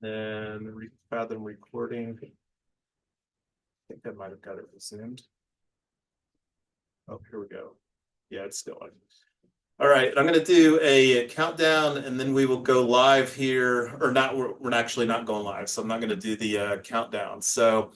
And Fathom recording. I think I might have got it resumed. Oh, here we go. Yeah, it's still on. All right, I'm going to do a countdown and then we will go live here, or not, we're actually not going live, so I'm not going to do the countdown. So,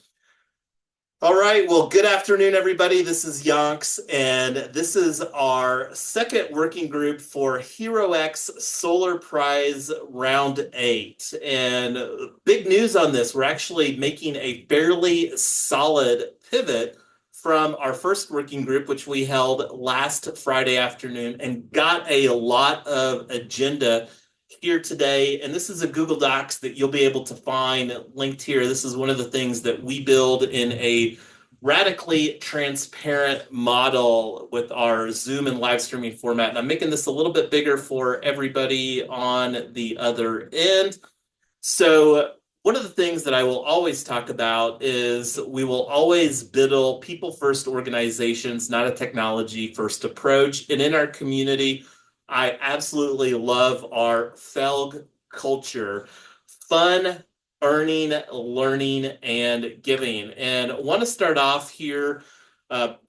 all right, well, good afternoon, everybody. This is Yonks, and this is our second working group for HeroX Solar Prize Round 8. And big news on this, we're actually making a fairly solid pivot from our first working group, which we held last Friday afternoon, and got a lot of agenda here today. And this is a Google Docs that you'll be able to find linked here. This is one of the things that we build in a radically transparent model with our Zoom and live streaming format. And I'm making this a little bit bigger for everybody on the other end. So one of the things that I will always talk about is we will always build people first organizations, not a technology first approach. And in our community, I absolutely love our FELG culture, fun, earning, learning, and giving. And I want to start off here,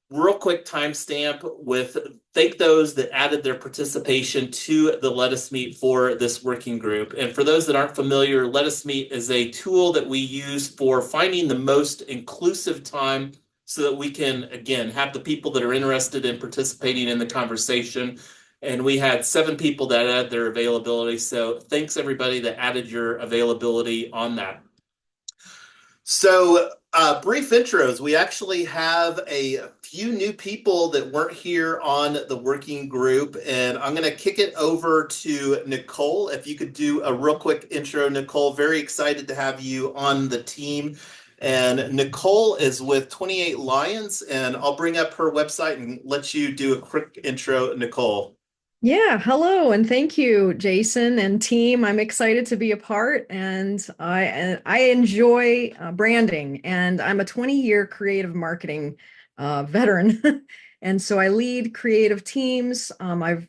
real quick timestamp with thank those that added their participation to the Let Us Meet for this working group. And for those that aren't familiar, Let Us Meet is a tool that we use for finding the most inclusive time so that we can, again, have the people that are interested in participating in the conversation. And we had 7 people that added their availability. So thanks everybody that added your availability on that. So brief intros. We actually have a few new people that weren't here on the working group. And I'm going to kick it over to Nicole. If you could do a real quick intro, Nicole. Very excited to have you on the team. And Nicole is with 28 Lions. And I'll bring up her website and let you do a quick intro, Nicole. Yeah, hello, and thank you, Jason and team. I'm excited to be a part, and I enjoy branding, and I'm a 20-year creative marketing veteran, and so I lead creative teams. I've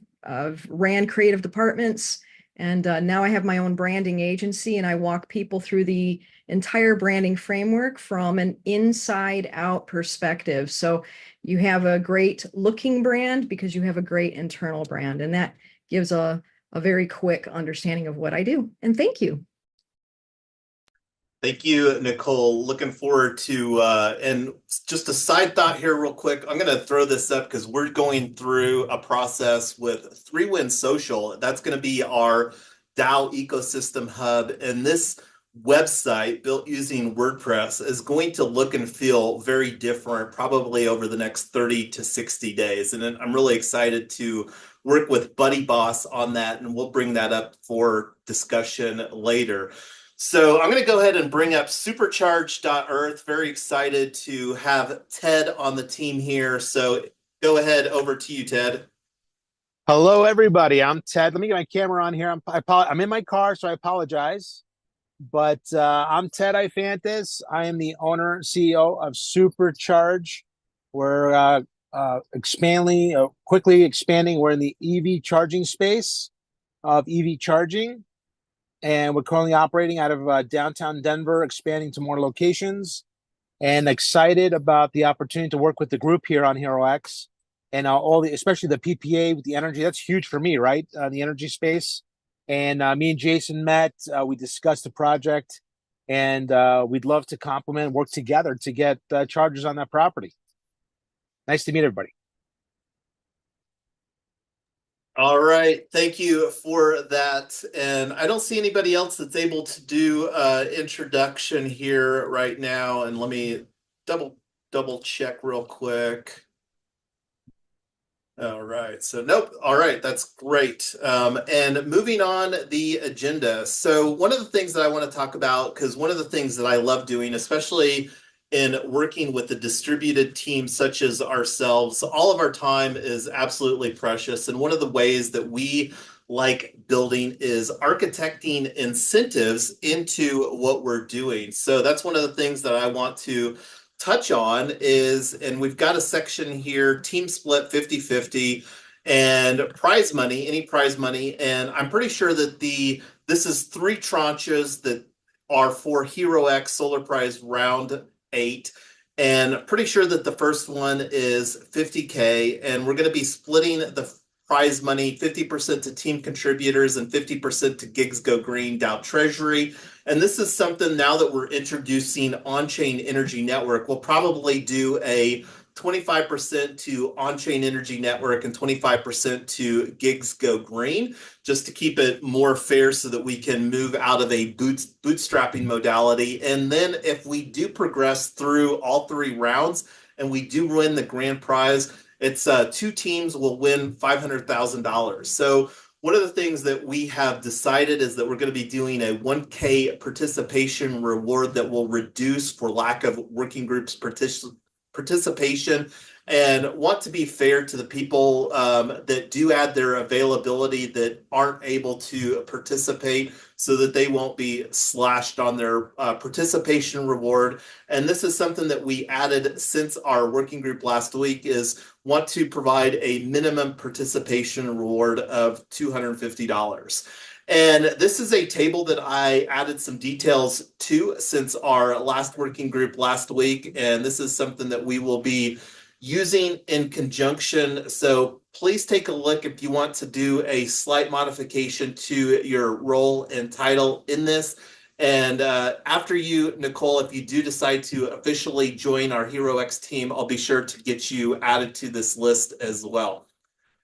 ran creative departments, and now I have my own branding agency, and I walk people through the entire branding framework from an inside out perspective. So you have a great looking brand because you have a great internal brand, and that gives a very quick understanding of what I do. And thank you. Thank you, Nicole. Looking forward to, and just a side thought here real quick. I'm going to throw this up because we're going through a process with 3Win Social. That's going to be our DAO ecosystem hub. And this website built using WordPress is going to look and feel very different probably over the next 30 to 60 days. And I'm really excited to work with Buddy Boss on that, and we'll bring that up for discussion later. So I'm going to go ahead and bring up supercharge.earth. Very excited to have Ted on the team here. So go ahead, over to you, Ted. Hello, everybody. I'm Ted. Let me get my camera on here. I'm in my car, so I apologize. But I'm Ted Ifantis. I am the owner, CEO of Supercharge. We're quickly expanding. We're in the EV charging space of EV charging. And we're currently operating out of downtown Denver, expanding to more locations. And excited about the opportunity to work with the group here on HeroX. And especially the PPA with the energy. That's huge for me, right? The energy space. And me and Jason met, we discussed the project, and we'd love to complement, work together to get chargers on that property. Nice to meet everybody. All right, thank you for that. And I don't see anybody else that's able to do introduction here right now. And let me double check real quick. All right, so nope. All right, that's great. And moving on the agenda. So one of the things that I want to talk about, because one of the things that I love doing, especially in working with a distributed team such as ourselves, all of our time is absolutely precious. And one of the ways that we like building is architecting incentives into what we're doing. So that's one of the things that I want to touch on is, and we've got a section here, team split 50-50 and prize money, any prize money. And I'm pretty sure that this is 3 tranches that are for HeroX Solar Prize Round 8. And pretty sure that the first one is $50K. And we're going to be splitting the prize money 50% to team contributors and 50% to Gigs Go Green DAO Treasury. And this is something now that we're introducing on-chain energy network. We'll probably do a 25% to on-chain energy network and 25% to Gigs Go Green, just to keep it more fair so that we can move out of a bootstrapping modality. And then if we do progress through all 3 rounds and we do win the grand prize, it's 2 teams will win $500,000. So one of the things that we have decided is that we're going to be doing a 1K participation reward that will reduce for lack of working groups participation, and want to be fair to the people that do add their availability that aren't able to participate, so that they won't be slashed on their participation reward. And this is something that we added since our working group last week, is want to provide a minimum participation reward of $250. And this is a table that I added some details to since our last working group last week. And this is something that we will be using in conjunction. So please take a look if you want to do a slight modification to your role and title in this. And after you, Nicole, if you do decide to officially join our HeroX team, I'll be sure to get you added to this list as well.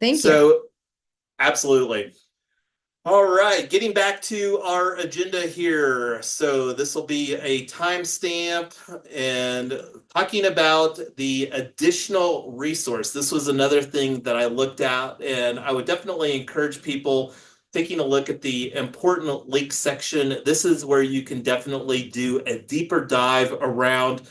Thank you. So, absolutely. All right, getting back to our agenda here. So this will be a timestamp and talking about the additional resource. This was another thing that I looked at, and I would definitely encourage people taking a look at the important links section. This is where you can definitely do a deeper dive around.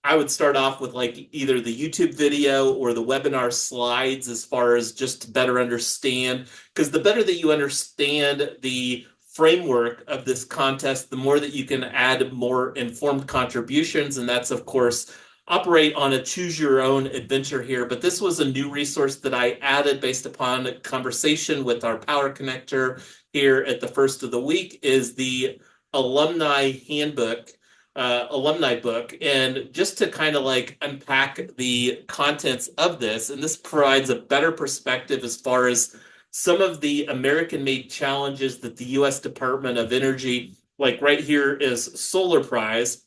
I would start off with like either the YouTube video or the webinar slides, as far as just to better understand, because the better that you understand the framework of this contest, the more that you can add more informed contributions. And that's, of course, operate on a choose your own adventure here. But this was a new resource that I added based upon a conversation with our power connector here at the first of the week, is the alumni handbook. Alumni book, and just to kind of like unpack the contents of this, and this provides a better perspective as far as some of the American-made challenges that the U.S. Department of Energy, like right here is Solar Prize,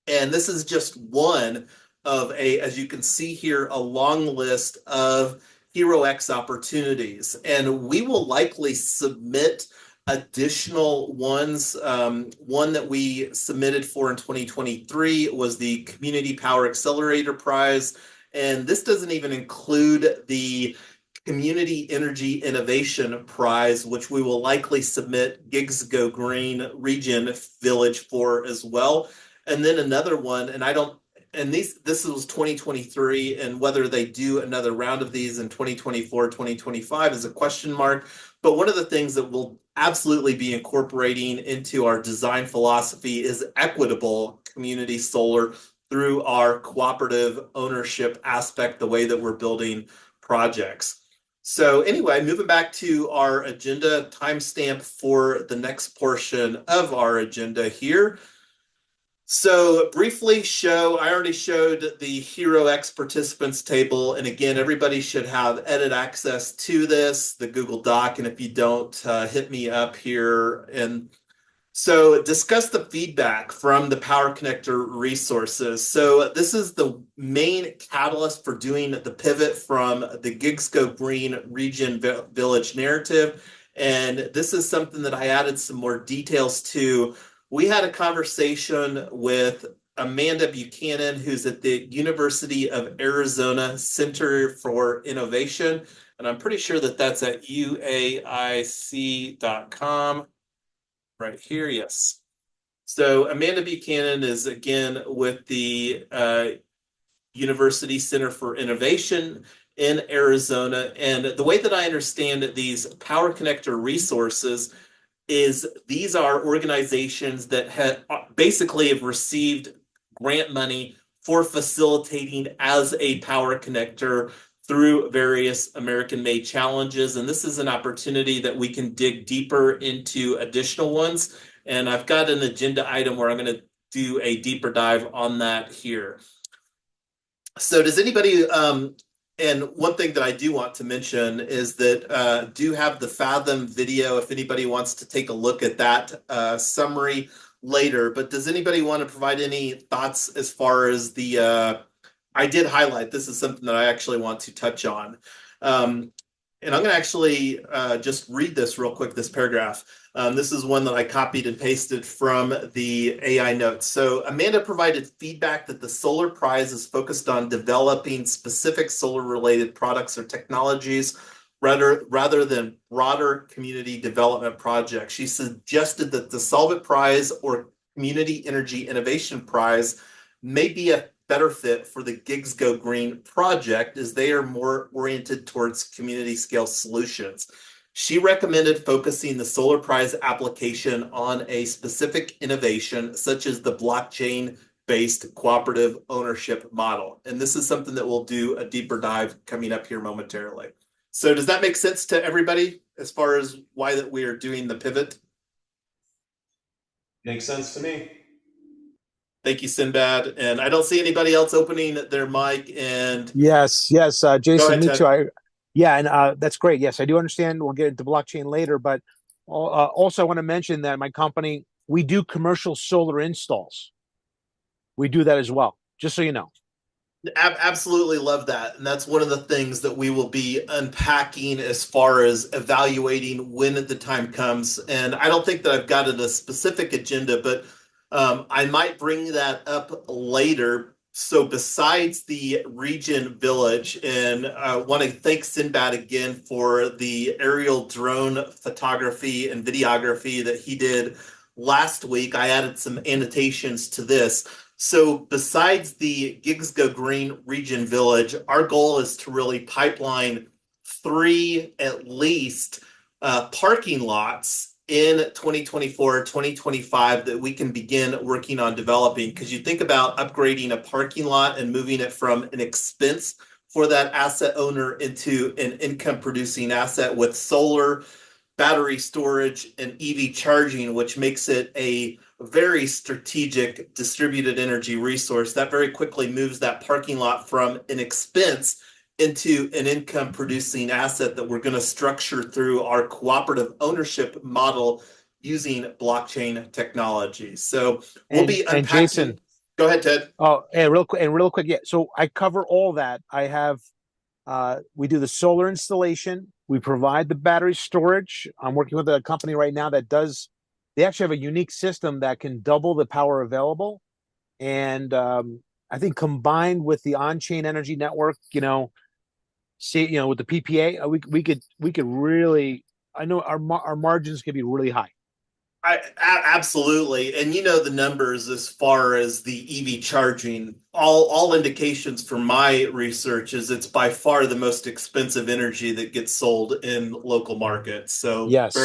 and this is just one of as you can see here, a long list of HeroX opportunities, and we will likely submit additional ones. One that we submitted for in 2023 was the Community Power Accelerator Prize. And this doesn't even include the Community Energy Innovation Prize, which we will likely submit Gigs Go Green Region Village for as well. And then another one, and this was 2023, and whether they do another round of these in 2024, 2025 is a question mark. But one of the things that we'll absolutely be incorporating into our design philosophy is equitable community solar through our cooperative ownership aspect, the way that we're building projects. So anyway, moving back to our agenda, timestamp for the next portion of our agenda here. So briefly I already showed the HeroX participants table. And again, everybody should have edit access to this, the Google Doc. And if you don't, hit me up here. And so discuss the feedback from the Power Connector resources. So this is the main catalyst for doing the pivot from the Gigs Go Green Region Village narrative. And this is something that I added some more details to. We had a conversation with Amanda Buchanan, who's at the University of Arizona Center for Innovation. And I'm pretty sure that that's at uaic.com. Right here, yes. So Amanda Buchanan is again with the University Center for Innovation in Arizona. And the way that I understand these Power Connector resources is these are organizations that basically have received grant money for facilitating as a power connector through various American-made challenges. And this is an opportunity that we can dig deeper into additional ones. And I've got an agenda item where I'm going to do a deeper dive on that here. So does anybody, and one thing that I do want to mention is that do have the Fathom video if anybody wants to take a look at that summary later. But does anybody want to provide any thoughts as far as the, I did highlight, this is something that I actually want to touch on. And I'm going to actually just read this real quick, this paragraph. This is one that I copied and pasted from the AI notes. So Amanda provided feedback that the Solar Prize is focused on developing specific solar-related products or technologies rather than broader community development projects. She suggested that the Solve It Prize or Community Energy Innovation Prize may be a better fit for the Gigs Go Green project as they are more oriented towards community scale solutions. She recommended focusing the Solar Prize application on a specific innovation, such as the blockchain-based cooperative ownership model. And this is something that we'll do a deeper dive coming up here momentarily. So does that make sense to everybody as far as why that we are doing the pivot? Makes sense to me. Thank you, Sinbad. And I don't see anybody else opening their mic. And Yes, Jason, ahead, me Ted. too. And that's great. Yes, I do understand. We'll get into blockchain later, but also I want to mention that my company, we do commercial solar installs. We do that as well, just so you know. Absolutely love that. And that's one of the things that we will be unpacking as far as evaluating when the time comes. And I don't think that I've got a specific agenda, but I might bring that up later. So besides the region village, and I want to thank Sinbad again for the aerial drone photography and videography that he did last week. I added some annotations to this. So besides the Gigs Go Green region village, our goal is to really pipeline 3 at least parking lots in 2024, 2025 that we can begin working on developing. Because you think about upgrading a parking lot and moving it from an expense for that asset owner into an income producing asset with solar, battery storage, and EV charging, which makes it a very strategic distributed energy resource that very quickly moves that parking lot from an expense into an income producing asset that we're going to structure through our cooperative ownership model using blockchain technology. So we'll be unpacking. And Jason, go ahead, Ted. Oh, and real quick, yeah. So I cover all that. I have we do the solar installation. We provide the battery storage. I'm working with a company right now that does. They actually have a unique system that can double the power available, and I think combined with the on-chain energy network, with the PPA, we could really. I know our margins could be really high. Absolutely. And the numbers as far as the EV charging, all indications from my research is it's by far the most expensive energy that gets sold in local markets. So yes.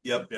Yep.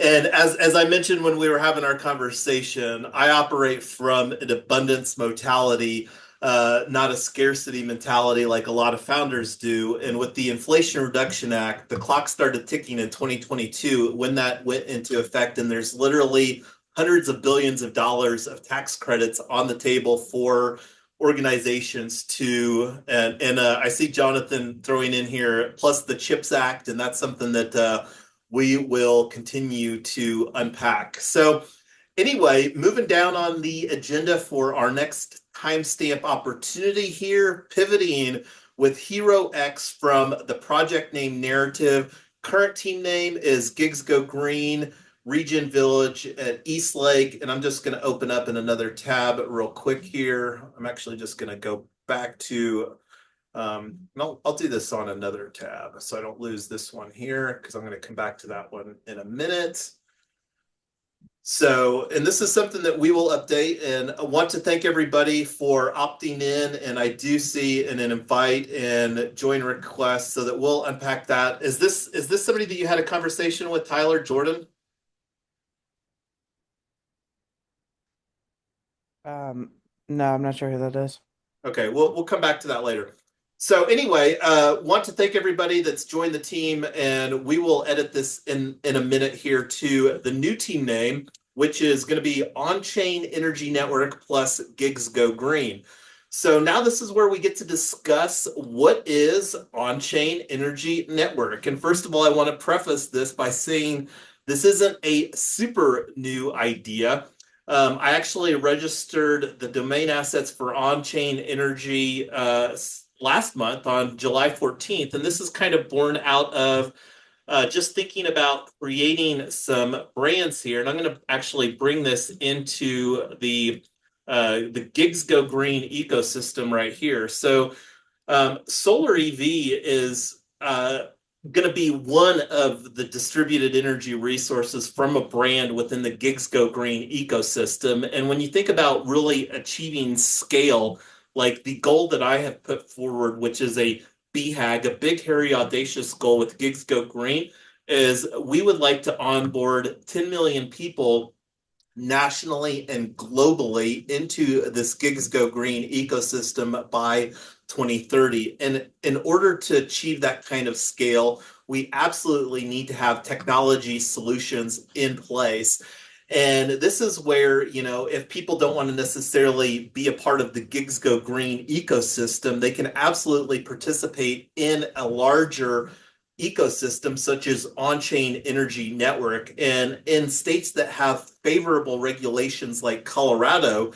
And as I mentioned when we were having our conversation, I operate from an abundance mentality, not a scarcity mentality like a lot of founders do. And with the Inflation Reduction Act, the clock started ticking in 2022 when that went into effect. And there's literally hundreds of billions of dollars of tax credits on the table for organizations to, and I see Jonathan throwing in here, plus the CHIPS Act, and that's something that we will continue to unpack. So anyway, moving down on the agenda for our next timestamp opportunity here, pivoting with HeroX from the project name Narrative. Current team name is Gigs Go Green, Region Village at East Lake. And I'm just going to open up in another tab real quick here. I'm actually just going to go back to I'll do this on another tab so I don't lose this one here because I'm going to come back to that one in a minute. So, and this is something that we will update, and I want to thank everybody for opting in. And I do see an invite and join request so that we'll unpack that. Is this somebody that you had a conversation with, Tyler Jordan? No, I'm not sure who that is. Okay, we'll come back to that later. So anyway, want to thank everybody that's joined the team, and we will edit this in a minute here to the new team name, which is going to be On-Chain Energy Network plus Gigs Go Green. So now this is where we get to discuss what is On-Chain Energy Network. And first of all, I want to preface this by saying this isn't a super new idea. I actually registered the domain assets for On-Chain Energy last month on July 14th. And this is kind of born out of just thinking about creating some brands here. And I'm going to actually bring this into the Gigs Go Green ecosystem right here. So solar EV is going to be one of the distributed energy resources from a brand within the Gigs Go Green ecosystem. And when you think about really achieving scale, like the goal that I have put forward, which is a BHAG, a big, hairy, audacious goal with Gigs Go Green, is we would like to onboard 10 million people nationally and globally into this Gigs Go Green ecosystem by 2030. And in order to achieve that kind of scale, we absolutely need to have technology solutions in place. And this is where, if people don't want to necessarily be a part of the Gigs Go Green ecosystem, they can absolutely participate in a larger ecosystem such as on-chain energy network. And in states that have favorable regulations like Colorado,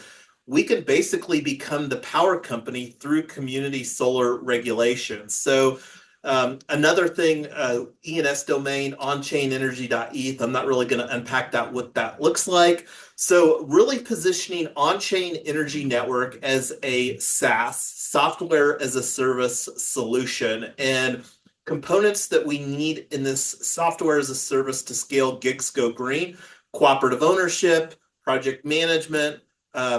we can basically become the power company through community solar regulations. So another thing, ENS domain, onchainenergy.eth. I'm not really going to unpack what that looks like. So really positioning on-chain energy network as a SaaS, software as a service solution. And components that we need in this software as a service to scale Gigs Go Green: cooperative ownership, project management,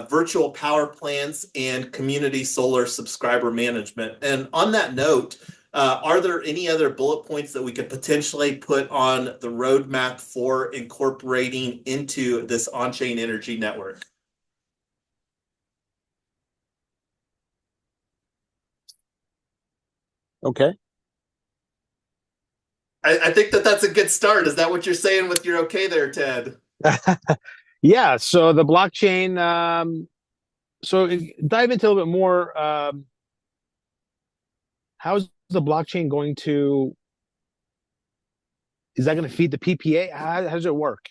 virtual power plants, and community solar subscriber management. And on that note, are there any other bullet points that we could potentially put on the roadmap for incorporating into this on-chain energy network? Okay. I think that's a good start. Is that what you're saying with your okay there, Ted? Yeah. So the blockchain. So dive into a little bit more. How's the blockchain going to? Is that going to feed the PPA? How does it work?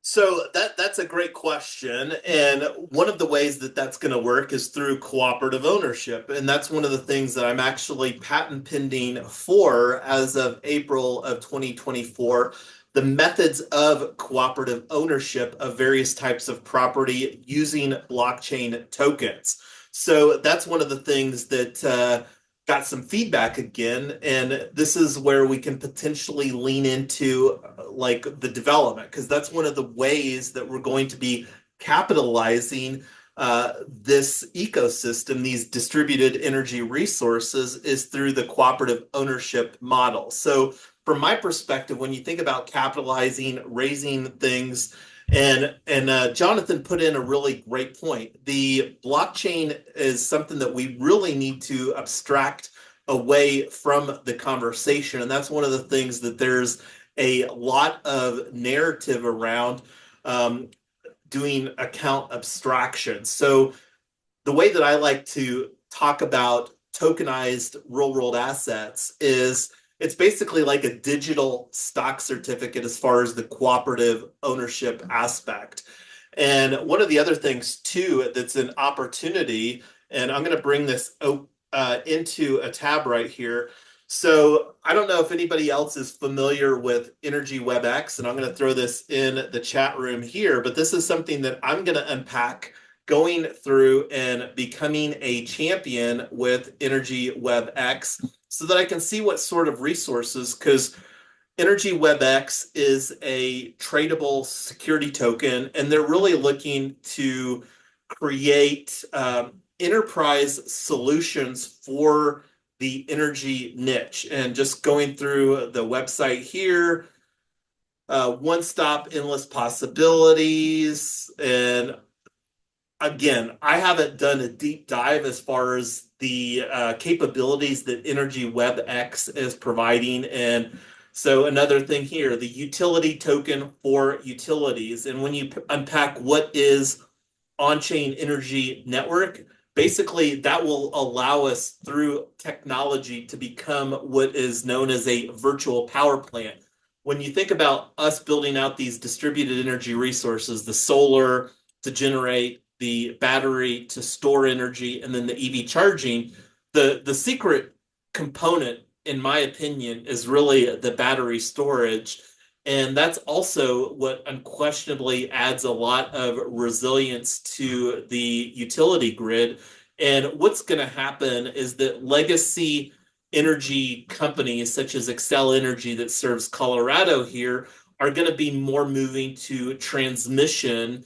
So that's a great question. And one of the ways that that's going to work is through cooperative ownership. And that's one of the things that I'm actually patent pending for as of April of 2024, the methods of cooperative ownership of various types of property using blockchain tokens. So that's one of the things that got some feedback again, and this is where we can potentially lean into like the development, because that's one of the ways that we're going to be capitalizing this ecosystem, these distributed energy resources, is through the cooperative ownership model. So from my perspective, when you think about capitalizing, raising things, and Jonathan put in a really great point. The blockchain is something that we really need to abstract away from the conversation. And that's one of the things that there's a lot of narrative around doing account abstraction. So the way that I like to talk about tokenized real world assets is it's basically like a digital stock certificate as far as the cooperative ownership aspect. And one of the other things too that's an opportunity, and I'm going to bring this into a tab right here. So I don't know if anybody else is familiar with Energy WebX, and I'm going to throw this in the chat room here, but this is something that I'm going to unpack going through and becoming a champion with Energy WebX so that I can see what sort of resources, because Energy WebX is a tradable security token, and they're really looking to create enterprise solutions for the energy niche. And just going through the website here, one-stop endless possibilities, and again, I haven't done a deep dive as far as the capabilities that Energy WebX is providing. And so another thing here, the utility token for utilities. And when you unpack what is on-chain energy network, basically that will allow us through technology to become what is known as a virtual power plant. When you think about us building out these distributed energy resources, the solar to generate, the battery to store energy, and then the EV charging, the secret component, in my opinion, is really the battery storage. And that's also what unquestionably adds a lot of resilience to the utility grid. And what's going to happen is that legacy energy companies such as Xcel Energy that serves Colorado here are going to be more moving to transmission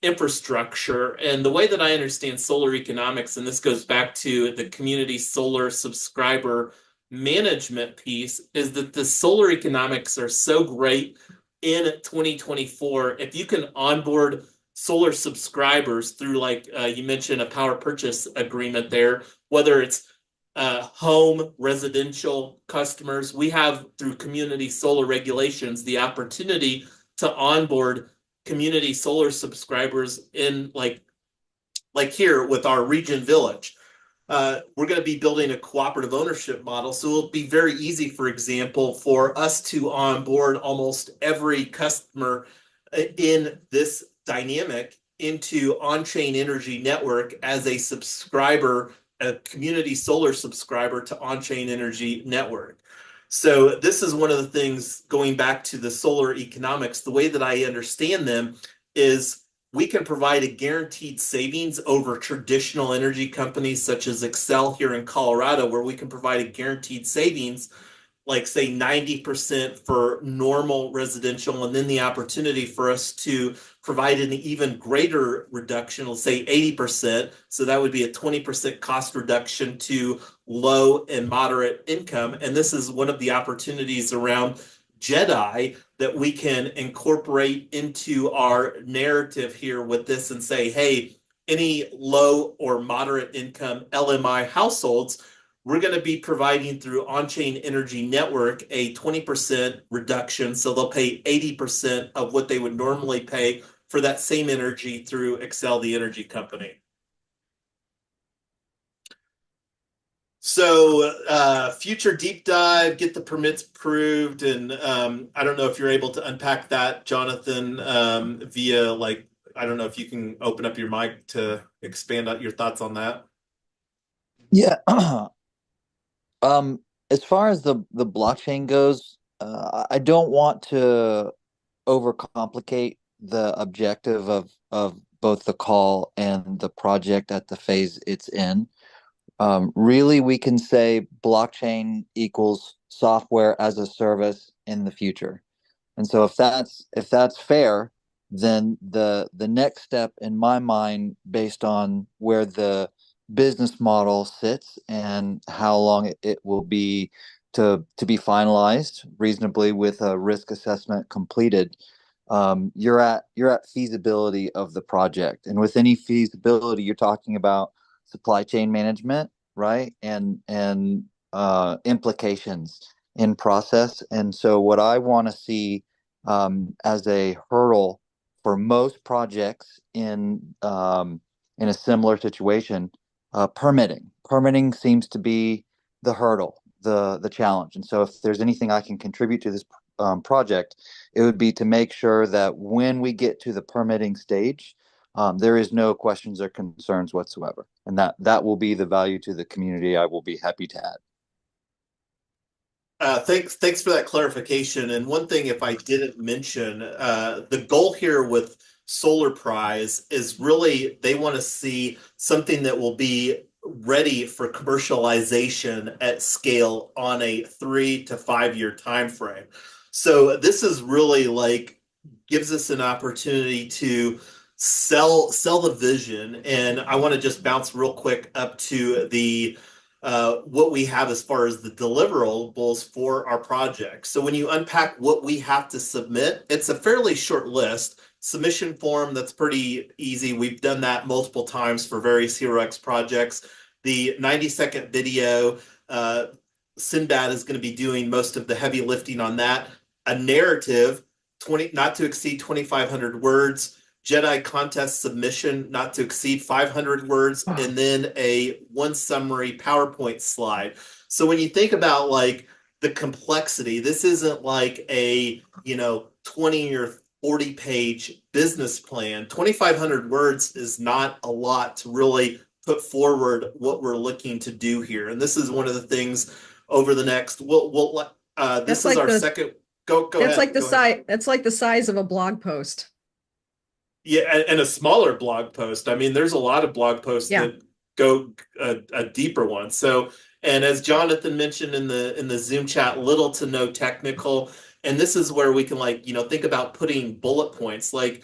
infrastructure. And the way that I understand solar economics, and this goes back to the community solar subscriber management piece, is that the solar economics are so great in 2024. If you can onboard solar subscribers through, like you mentioned, a power purchase agreement there, whether it's home residential customers, we have through community solar regulations the opportunity to onboard community solar subscribers in like here with our region village. We're going to be building a cooperative ownership model. So it'll be very easy, for example, for us to onboard almost every customer in this dynamic into on-chain energy network as a subscriber, a community solar subscriber to on-chain energy network. So this is one of the things, going back to the solar economics, the way that I understand them is we can provide a guaranteed savings over traditional energy companies such as Xcel here in Colorado, where we can provide a guaranteed savings, like say 90% for normal residential, and then the opportunity for us to provide an even greater reduction, let's say 80%. So that would be a 20% cost reduction to low and moderate income. And this is one of the opportunities around Jedi that we can incorporate into our narrative here with this and say, hey, any low or moderate income LMI households, we're going to be providing through on-chain energy network a 20% reduction. So they'll pay 80% of what they would normally pay for that same energy through Xcel, the energy company. So future deep dive, get the permits approved. And I don't know if you're able to unpack that, Jonathan, via like, I don't know if you can open up your mic to expand out your thoughts on that. Yeah. As far as the blockchain goes, I don't want to overcomplicate the objective of both the call and the project at the phase it's in. Really, we can say blockchain equals software as a service in the future. And so if that's fair, then the next step in my mind, based on where the business model sits and how long it will be to be finalized reasonably with a risk assessment completed, you're at feasibility of the project. And with any feasibility, you're talking about supply chain management, right? And implications in process. And so what I want to see as a hurdle for most projects in a similar situation, permitting. Permitting seems to be the hurdle, the challenge. And so if there's anything I can contribute to this project, it would be to make sure that when we get to the permitting stage, there is no questions or concerns whatsoever. And that will be the value to the community I will be happy to add. Thanks for that clarification. And one thing, if I didn't mention, the goal here with Solar Prize is really they want to see something that will be ready for commercialization at scale on a 3 to 5 year time frame. So this is really like gives us an opportunity to sell the vision. And I want to just bounce real quick up to the what we have as far as the deliverables for our project. So when you unpack what we have to submit, it's a fairly short list. Submission form, that's pretty easy. We've done that multiple times for various HeroX projects. The 90-second video, Sinbad is going to be doing most of the heavy lifting on that. A narrative, not to exceed 2,500 words. Jedi contest submission, not to exceed 500 words, and then a one summary PowerPoint slide. So when you think about like the complexity, this isn't like a 20 or 40 page business plan. 2,500 words is not a lot to really put forward what we're looking to do here. And this is one of the things over the next, this is our second. Go That's ahead. like the size. That's like the size of a blog post. Yeah, and a smaller blog post. I mean, there's a lot of blog posts that go a deeper one. So, and as Jonathan mentioned in the Zoom chat, little to no technical. And this is where we can think about putting bullet points, and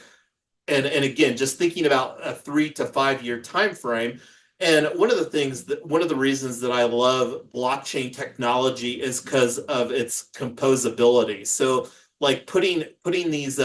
again, just thinking about a 3 to 5 year time frame. And one of the reasons that I love blockchain technology is because of its composability. So, like putting these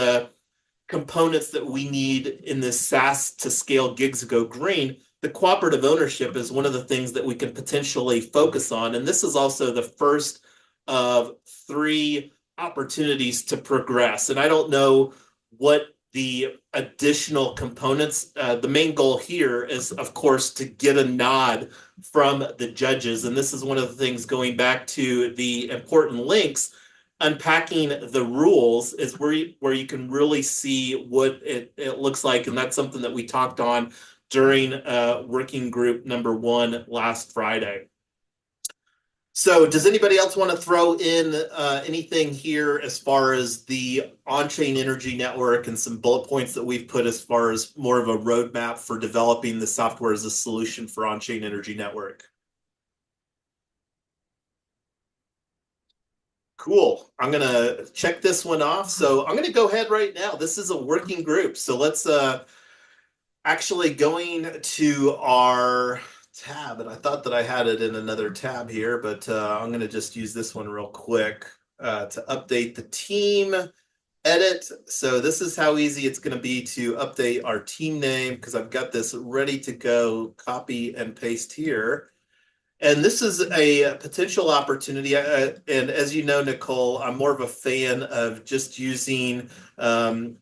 components that we need in this SaaS to scale gigs go green, the cooperative ownership is one of the things that we can potentially focus on. And this is also the first of 3 opportunities to progress. And I don't know what the additional components, the main goal here is, of course, to get a nod from the judges. And this is one of the things, going back to the important links, unpacking the rules is where you can really see what it looks like. And that's something that we talked on during working group number 1 last Friday. So does anybody else want to throw in anything here as far as the on-chain energy network and some bullet points that we've put as far as more of a roadmap for developing the software as a solution for on-chain energy network? Cool. I'm going to check this one off. So I'm going to go ahead right now. This is a working group. So let's actually going to our tab. And I thought that I had it in another tab here, but I'm going to just use this one real quick to update the team edit. So this is how easy it's going to be to update our team name, because I've got this ready to go, copy and paste here. And this is a potential opportunity. And as you know, Nicole, I'm more of a fan of just using, I'll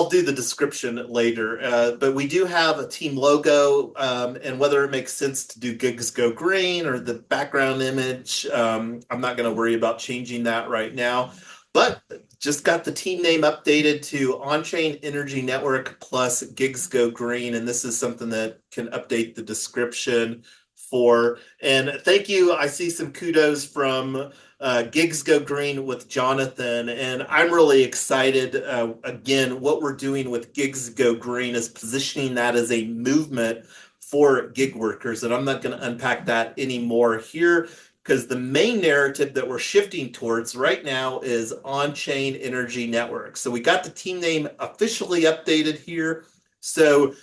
do the description later, but we do have a team logo, and whether it makes sense to do gigs go green or the background image, I'm not going to worry about changing that right now. But just got the team name updated to On-Chain Energy Network plus Gigs Go Green, and this is something that can update the description for. And thank you. I see some kudos from Gigs Go Green with Jonathan, and I'm really excited. Again, what we're doing with Gigs Go Green is positioning that as a movement for gig workers, and I'm not going to unpack that anymore here, because the main narrative that we're shifting towards right now is On-Chain Energy Network. So we got the team name officially updated here. So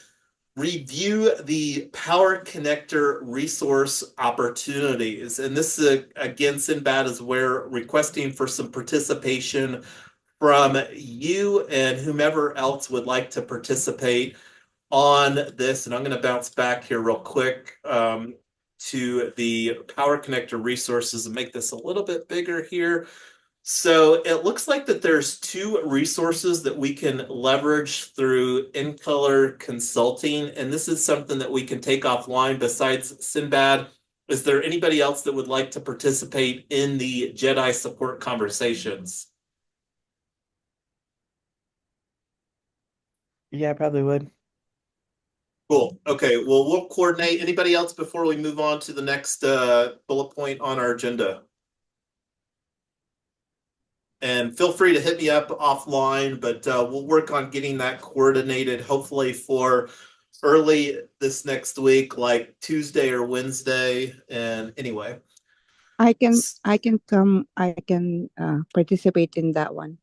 review the power connector resource opportunities. And this is, again, Sinbad is where requesting for some participation from you and whomever else would like to participate on this. And I'm going to bounce back here real quick to the power connector resources and make this a little bit bigger here. So it looks like that there's 2 resources that we can leverage through InColor Consulting, and this is something that we can take offline besides Sinbad. Is there anybody else that would like to participate in the Jedi support conversations? Yeah, I probably would. Cool. Okay, well, we'll coordinate. Anybody else before we move on to the next bullet point on our agenda? And feel free to hit me up offline, but we'll work on getting that coordinated, hopefully for early this next week, like Tuesday or Wednesday. And anyway, I can come. I can participate in that one.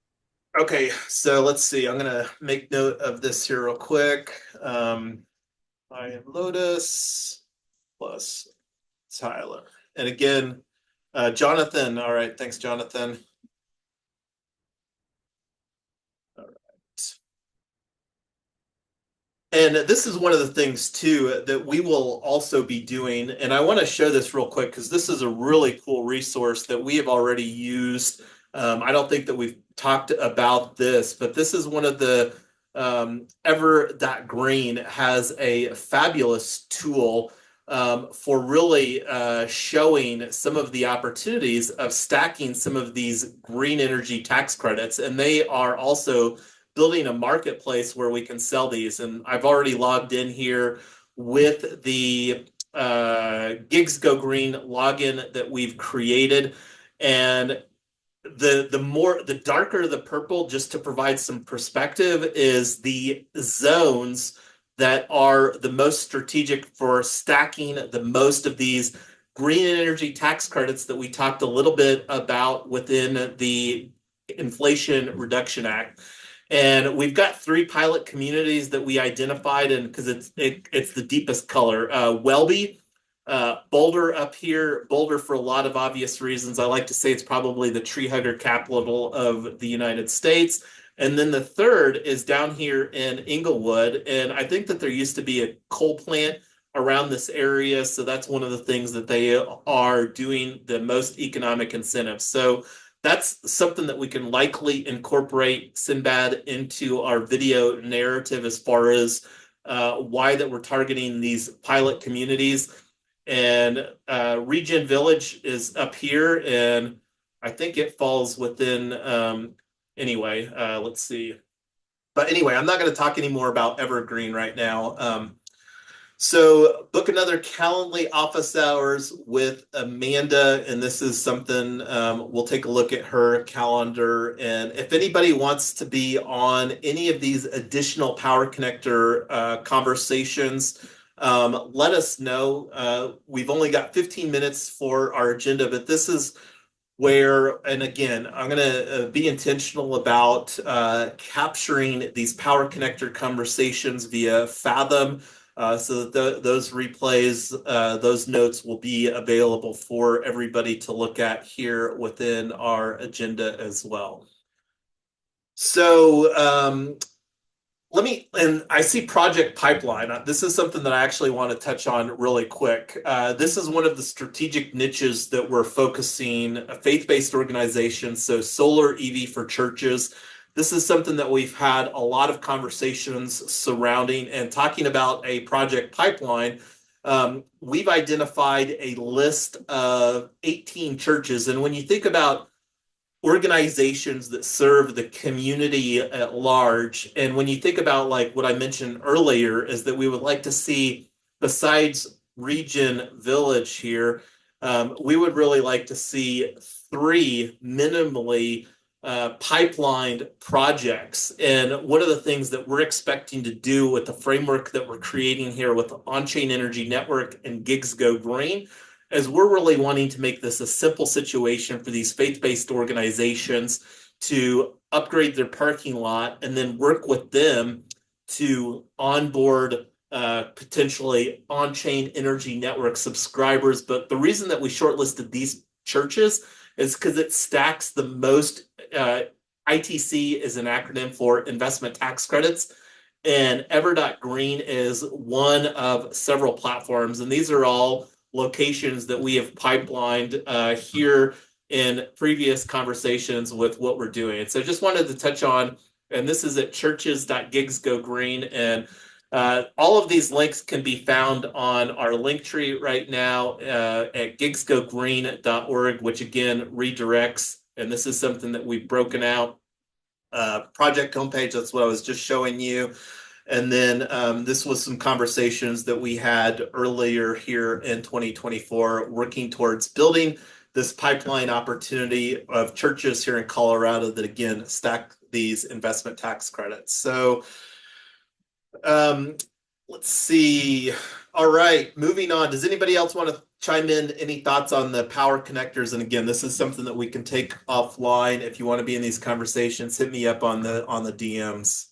Okay, so let's see. I'm gonna make note of this here real quick. I am Lotus plus Tyler. And again, Jonathan. All right. Thanks, Jonathan. All right. And this is one of the things too that we will also be doing. And I want to show this real quick because this is a really cool resource that we have already used. I don't think that we've talked about this, but this is one of the Ever.Green has a fabulous tool for really showing some of the opportunities of stacking some of these green energy tax credits. And they are also building a marketplace where we can sell these. And I've already logged in here with the Gigs Go Green login that we've created. And the darker the purple, just to provide some perspective, is the zones that are the most strategic for stacking the most of these green energy tax credits that we talked a little bit about within the Inflation Reduction Act. And we've got 3 pilot communities that we identified, and because it's the deepest color. Welby, Boulder up here. Boulder for a lot of obvious reasons. I like to say it's probably the tree hugger capital of the United States. And then the third is down here in Inglewood. And I think that there used to be a coal plant around this area. So that's one of the things that they are doing the most economic incentives. So that's something that we can likely incorporate Sinbad into our video narrative as far as why that we're targeting these pilot communities. And Regen Village is up here, and I think it falls within anyway, let's see. But anyway, I'm not going to talk anymore about Evergreen right now. So book another Calendly office hours with Amanda, and this is something we'll take a look at her calendar. And if anybody wants to be on any of these additional Power Connector conversations, let us know. We've only got 15 minutes for our agenda, but this is where, and again, I'm going to be intentional about capturing these Power Connector conversations via Fathom. So that those replays, those notes will be available for everybody to look at here within our agenda as well. So and I see project pipeline. This is something that I actually want to touch on really quick. This is one of the strategic niches that we're focusing, faith-based organizations, so solar EV for churches. This is something that we've had a lot of conversations surrounding and talking about a project pipeline. We've identified a list of 18 churches. And when you think about organizations that serve the community at large, and when you think about like what I mentioned earlier, is that we would like to see, besides Regen Village here, we would really like to see 3 minimally pipelined projects. And one of the things that we're expecting to do with the framework that we're creating here with the On-Chain Energy Network and Gigs Go Green is we're really wanting to make this a simple situation for these faith-based organizations to upgrade their parking lot and then work with them to onboard potentially on-chain energy network subscribers. But the reason that we shortlisted these churches is because it stacks the most. ITC is an acronym for investment tax credits, and Ever.Green is one of several platforms. And these are all locations that we have pipelined here in previous conversations with what we're doing. And so just wanted to touch on, and this is at churches.gigsgogreen, and all of these links can be found on our link tree right now at gigsgogreen.org, which again redirects, and this is something that we've broken out. Project homepage, that's what I was just showing you. And then this was some conversations that we had earlier here in 2024, working towards building this pipeline opportunity of churches here in Colorado that, again, stack these investment tax credits. So let's see. All right, moving on. Does anybody else want to chime in? Any thoughts on the power connectors? And again, this is something that we can take offline. If you want to be in these conversations, hit me up on the DMs.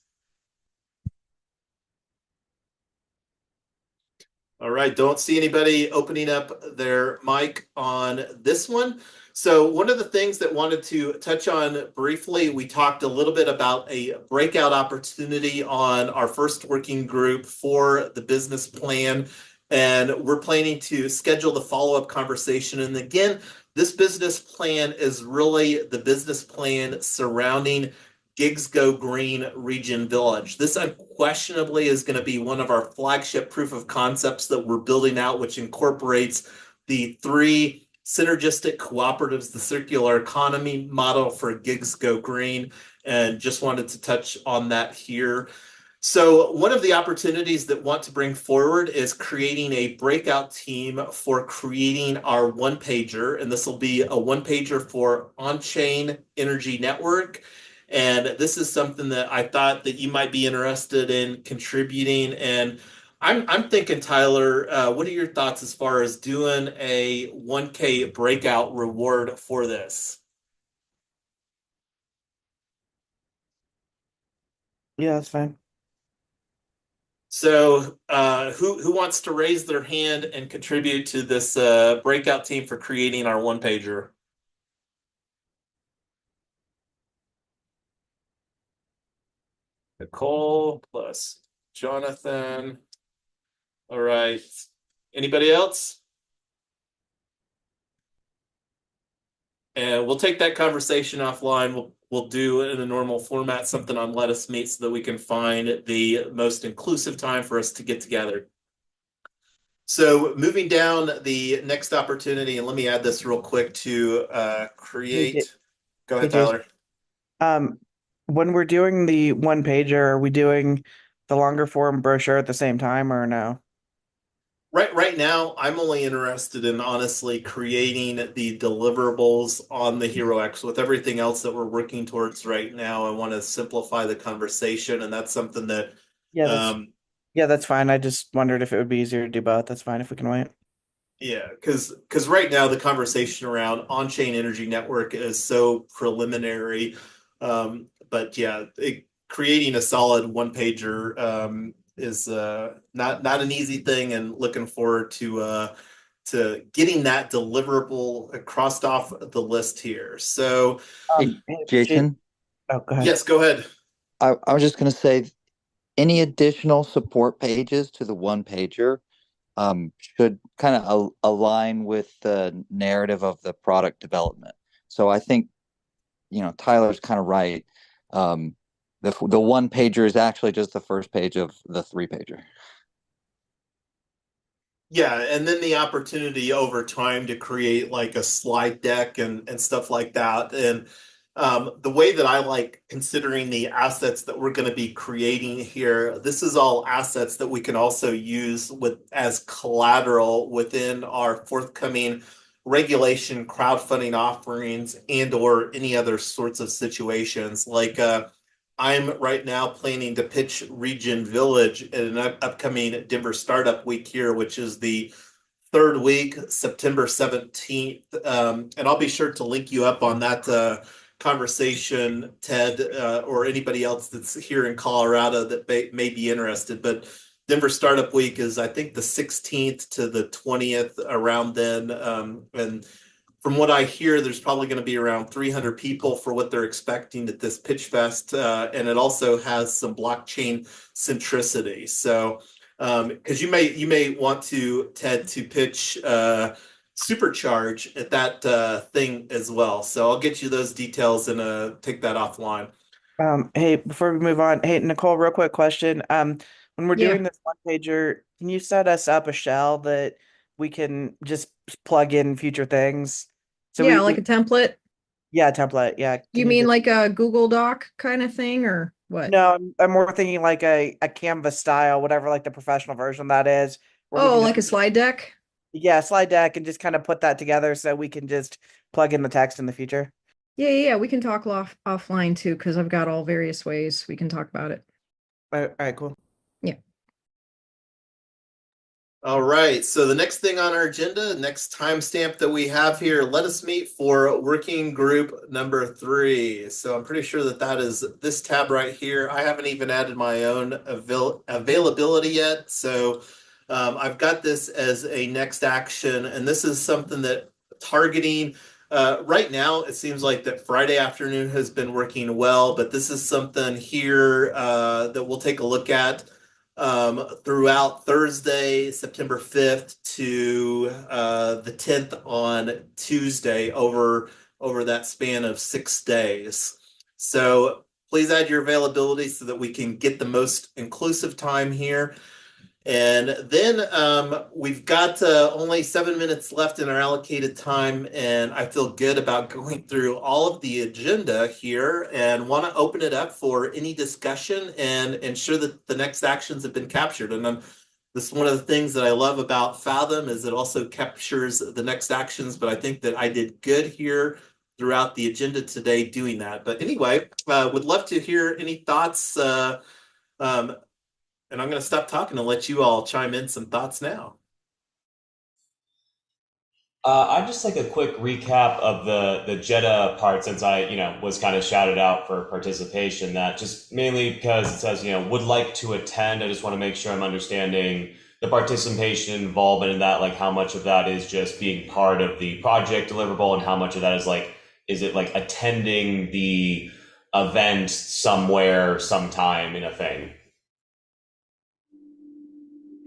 All right, don't see anybody opening up their mic on this one. So one of the things that wanted to touch on briefly, we talked a little bit about a breakout opportunity on our first working group for the business plan. And we're planning to schedule the follow-up conversation. And again, this business plan is really the business plan surrounding Gigs Go Green Region Village. This unquestionably is going to be one of our flagship proof of concepts that we're building out, which incorporates the 3 synergistic cooperatives, the circular economy model for Gigs Go Green, and just wanted to touch on that here. So one of the opportunities that want to bring forward is creating a breakout team for creating our one-pager, and this will be a one-pager for on-chain energy network. And this is something that I thought that you might be interested in contributing. And I'm thinking, Tyler, what are your thoughts as far as doing a 1K breakout reward for this? Yeah, that's fine. So who wants to raise their hand and contribute to this breakout team for creating our one-pager? Nicole plus Jonathan. All right. Anybody else? And we'll take that conversation offline. We'll do it in a normal format, something on Let Us Meet, so that we can find the most inclusive time for us to get together. So moving down the next opportunity, and let me add this real quick to create. Go ahead, Hey, Jason. Tyler. When we're doing the one pager, are we doing the longer form brochure at the same time or no? Right now, I'm only interested in honestly creating the deliverables on the HeroX. With everything else that we're working towards right now, I want to simplify the conversation, and that's something that That's fine. I just wondered if it would be easier to do both. That's fine if we can wait. yeah, because right now the conversation around on-chain energy network is so preliminary. But yeah, creating a solid one-pager is not an easy thing, and looking forward to getting that deliverable crossed off the list here. So Hey, Jason, Oh, go ahead. yes, go ahead. I was just going to say any additional support pages to the one pager should kind of align with the narrative of the product development. So I think, Tyler's kind of right. The one pager is actually just the first page of the 3 pager. Yeah, and then the opportunity over time to create like a slide deck and stuff like that. And the way that I like considering the assets that we're going to be creating here, this is all assets that we can also use as collateral within our forthcoming regulation crowdfunding offerings and or any other sorts of situations. Like I'm right now planning to pitch Region Village at an upcoming Denver Startup Week here, which is the third week, September 17th. And I'll be sure to link you up on that conversation, Ted, or anybody else that's here in Colorado that may be interested. But Denver Startup Week is, I think, the 16th to the 20th, around then. And from what I hear, there's probably going to be around 300 people for what they're expecting at this pitch fest. And it also has some blockchain centricity. So, because you may want to, Ted, to pitch Supercharge at that thing as well. So I'll get you those details and take that offline. Hey, before we move on, hey, Nicole, real quick question. When we're Yeah. doing this one pager, can you set us up a shell that we can just plug in future things? So Yeah, like a template. yeah, template. Yeah. You Can mean just- like a Google Doc kind of thing, or what? No, I'm more thinking like a Canvas style, whatever, like the professional version that is. Where we Oh, can like a just, slide deck? yeah, slide deck and just kind of put that together so we can just plug in the text in the future. Yeah. We can talk offline too, because I've got all various ways we can talk about it. All right, cool. Yeah. All right. So the next thing on our agenda, next timestamp that we have here, let us meet for working group number 3. So I'm pretty sure that is this tab right here. I haven't even added my own availability yet. So I've got this as a next action, and this is something that targeting right now, it seems like that Friday afternoon has been working well, but this is something here that we'll take a look at throughout Thursday, September 5th to the 10th on Tuesday over that span of 6 days. So please add your availability so that we can get the most inclusive time here. And then we've got only 7 minutes left in our allocated time, and I feel good about going through all of the agenda here and want to open it up for any discussion and ensure that the next actions have been captured. And this is one of the things that I love about Fathom is it also captures the next actions, but I think that I did good here throughout the agenda today doing that. But anyway, would love to hear any thoughts and I'm going to stop talking and let you all chime in some thoughts now. I'd just like a quick recap of the Jetta part since I, was kind of shouted out for participation. That just mainly because it says, would like to attend. I just want to make sure I'm understanding the participation involvement in that, like how much of that is just being part of the project deliverable and how much of that is it like attending the event somewhere, sometime in a thing?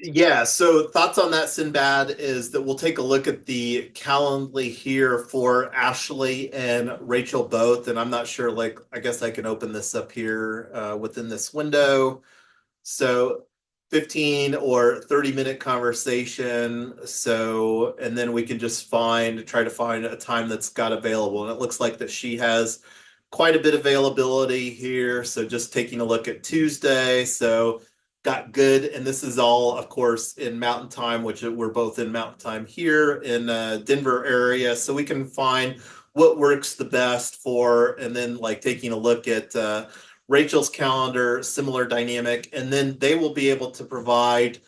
Yeah, so thoughts on that, Sinbad, is that we'll take a look at the Calendly here for Ashley and Rachel both. And I'm not sure, I guess I can open this up here within this window. So 15 or 30-minute conversation. So, and then we can just try to find a time that's got available. And it looks like that she has quite a bit of availability here. So just taking a look at Tuesday. So got good. And this is all, of course, in Mountain Time, which we're both in Mountain Time here in Denver area. So we can find what works the best for, and then taking a look at Rachel's calendar, similar dynamic, and then they will be able to provide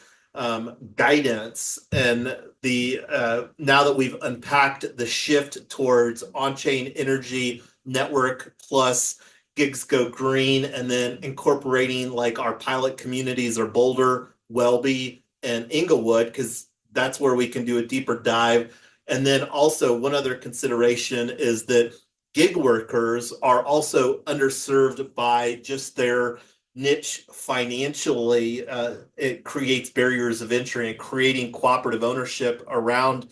guidance. And now that we've unpacked the shift towards on-chain energy network plus gigs go green, and then incorporating our pilot communities are Boulder, Welby, and Inglewood, because that's where we can do a deeper dive. And then also one other consideration is that gig workers are also underserved by just their niche financially. It creates barriers of entry, and creating cooperative ownership around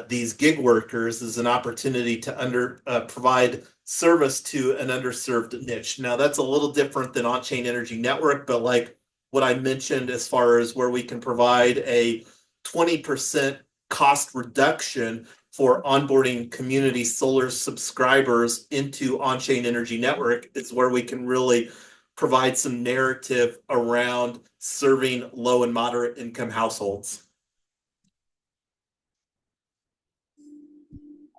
these gig workers is an opportunity to provide service to an underserved niche. Now, that's a little different than on-chain energy network, but what I mentioned as far as where we can provide a 20% cost reduction for onboarding community solar subscribers into on-chain energy network is where we can really provide some narrative around serving low and moderate income households.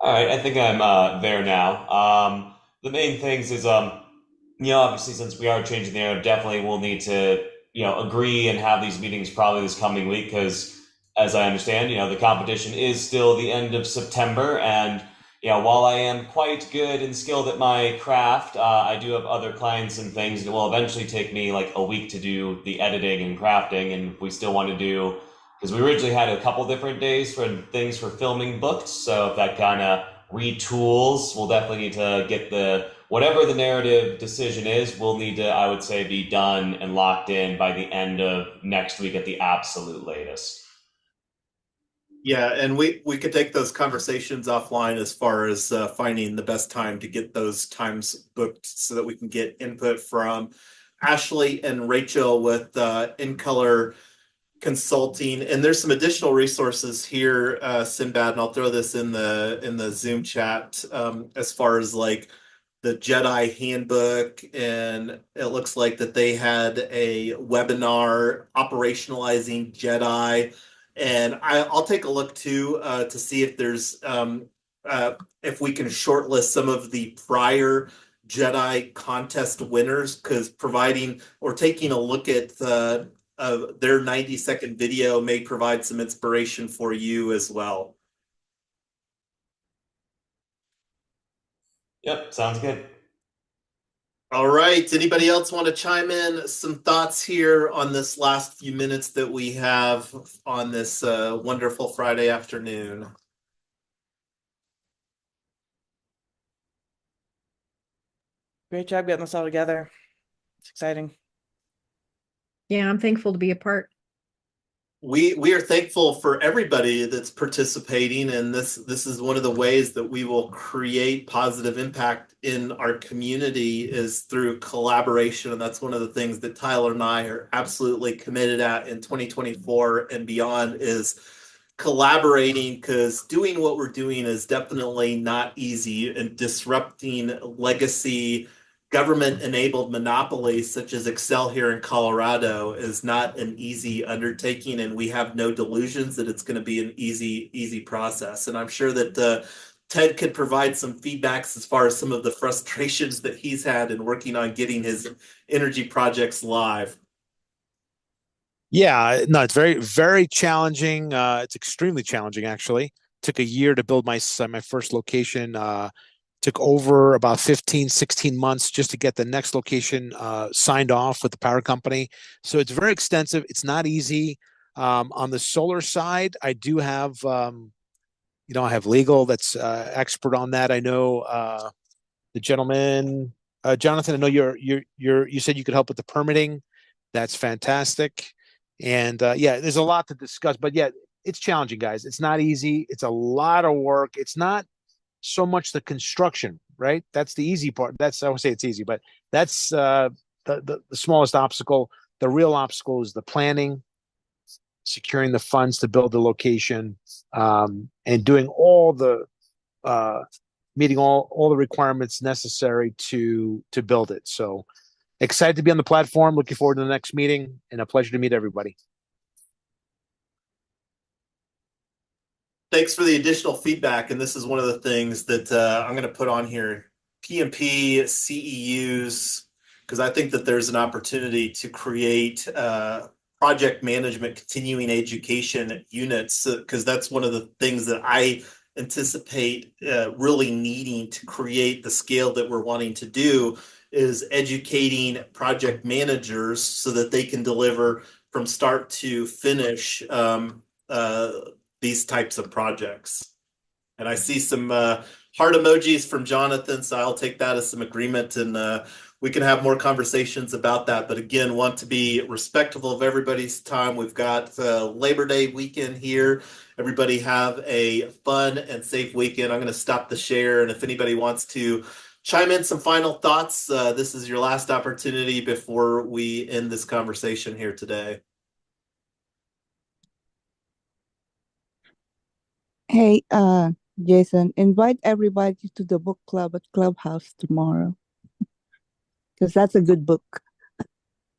All right, I think I'm there now. The main things is, obviously since we are changing the narrative, definitely we'll need to, agree and have these meetings probably this coming week because, as I understand, the competition is still the end of September, and while I am quite good and skilled at my craft, I do have other clients and things that will eventually take me a week to do the editing and crafting, and we still want to do. Because we originally had a couple different days for things for filming booked, so if that kind of retools, we'll definitely need to get whatever the narrative decision is, we'll need to, I would say, be done and locked in by the end of next week at the absolute latest. Yeah, and we could take those conversations offline as far as finding the best time to get those times booked so that we can get input from Ashley and Rachel with In Color Consulting. And there's some additional resources here, Sinbad, and I'll throw this in the Zoom chat as far as the Jedi handbook, and it looks like that they had a webinar operationalizing Jedi, and I'll take a look too to see if there's if we can shortlist some of the prior Jedi contest winners, because providing or taking a look at their 90-second video may provide some inspiration for you as well. Yep, sounds good. All right. Anybody else want to chime in some thoughts here on this last few minutes that we have on this wonderful Friday afternoon? Great job getting this all together. It's exciting. Yeah, I'm thankful to be a part. We are thankful for everybody that's participating, and this is one of the ways that we will create positive impact in our community is through collaboration, and that's one of the things that Tyler and I are absolutely committed at in 2024 and beyond is collaborating, because doing what we're doing is definitely not easy, and disrupting legacy government-enabled monopolies such as Excel here in Colorado is not an easy undertaking, and we have no delusions that it's going to be an easy process. And I'm sure that Ted could provide some feedbacks as far as some of the frustrations that he's had in working on getting his energy projects live. Yeah, no, it's very challenging. It's extremely challenging, actually. Took a year to build my first location. Took over about 15, 16 months just to get the next location signed off with the power company. So it's very extensive. It's not easy. On the solar side, I do have, I have legal that's expert on that. I know the gentleman, Jonathan. I know you said you could help with the permitting. That's fantastic. And yeah, there's a lot to discuss. But yeah, it's challenging, guys. It's not easy. It's a lot of work. It's not so much the construction, right? That's the easy part. I would say it's easy, but that's the smallest obstacle. The real obstacle is the planning, securing the funds to build the location, and doing all the meeting all the requirements necessary to build it. So excited to be on the platform. Looking forward to the next meeting, and a pleasure to meet everybody. Thanks for the additional feedback. And this is one of the things that I'm going to put on here. PMP, CEUs, because I think that there's an opportunity to create project management continuing education units, because that's one of the things that I anticipate really needing to create the scale that we're wanting to do is educating project managers so that they can deliver from start to finish these types of projects. And I see some heart emojis from Jonathan, so I'll take that as some agreement, and we can have more conversations about that. But again, want to be respectful of everybody's time. We've got Labor Day weekend here. Everybody have a fun and safe weekend. I'm going to stop the share, and if anybody wants to chime in some final thoughts, this is your last opportunity before we end this conversation here today. Hey, Jason, invite everybody to the book club at Clubhouse tomorrow, because that's a good book.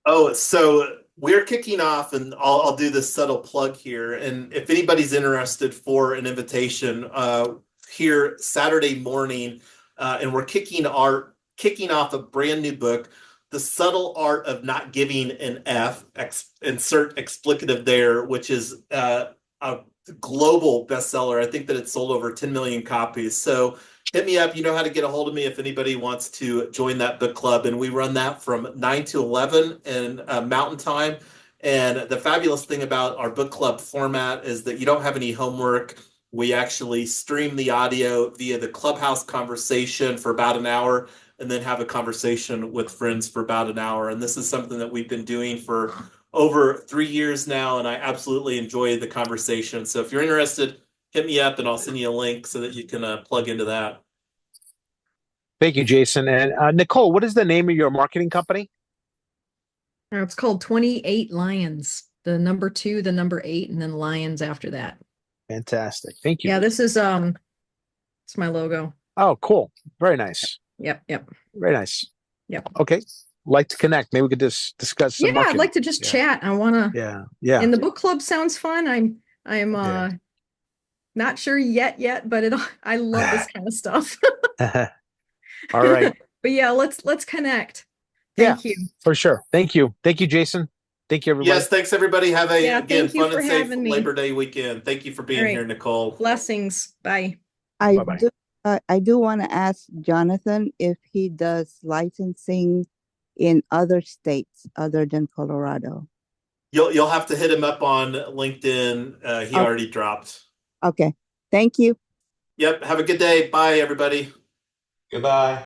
Oh, so we're kicking off, and I'll do this subtle plug here. And if anybody's interested for an invitation, here Saturday morning, and we're kicking off a brand new book, The Subtle Art of Not Giving an F, insert explicative there, which is a global bestseller. I think that it's sold over 10 million copies. So hit me up. You know how to get a hold of me if anybody wants to join that book club. And we run that from 9 to 11 in Mountain Time. And the fabulous thing about our book club format is that you don't have any homework. We actually stream the audio via the Clubhouse conversation for about an hour, and then have a conversation with friends for about an hour. And this is something that we've been doing for over 3 years now, and I absolutely enjoy the conversation. So if you're interested, hit me up and I'll send you a link so that you can plug into that. Thank you, Jason. And Nicole, what is the name of your marketing company? It's called 28 Lions. The number 2, the number 8, and then lions after that. Fantastic. Thank you. Yeah, this is it's my logo. Oh, cool. Very nice. Yep. Very nice. Yep. Okay. Like to connect. Maybe we could just discuss some marketing. I'd like to just chat. I want to. Yeah. And the book club sounds fun. I'm not sure yet, but I love this kind of stuff. All right. But yeah, let's connect. Thank you. For sure. Thank you, Jason. Thank you, everybody. Yes, thanks everybody. Have a again fun and safe having me. Labor Day weekend. Thank you for being here, Nicole. Blessings. Bye. Bye-bye. I do want to ask Jonathan if he does licensing in other states other than Colorado. You'll have to hit him up on LinkedIn. He Oh. already dropped. Okay. Thank you. Yep. Have a good day. Bye, everybody. Goodbye.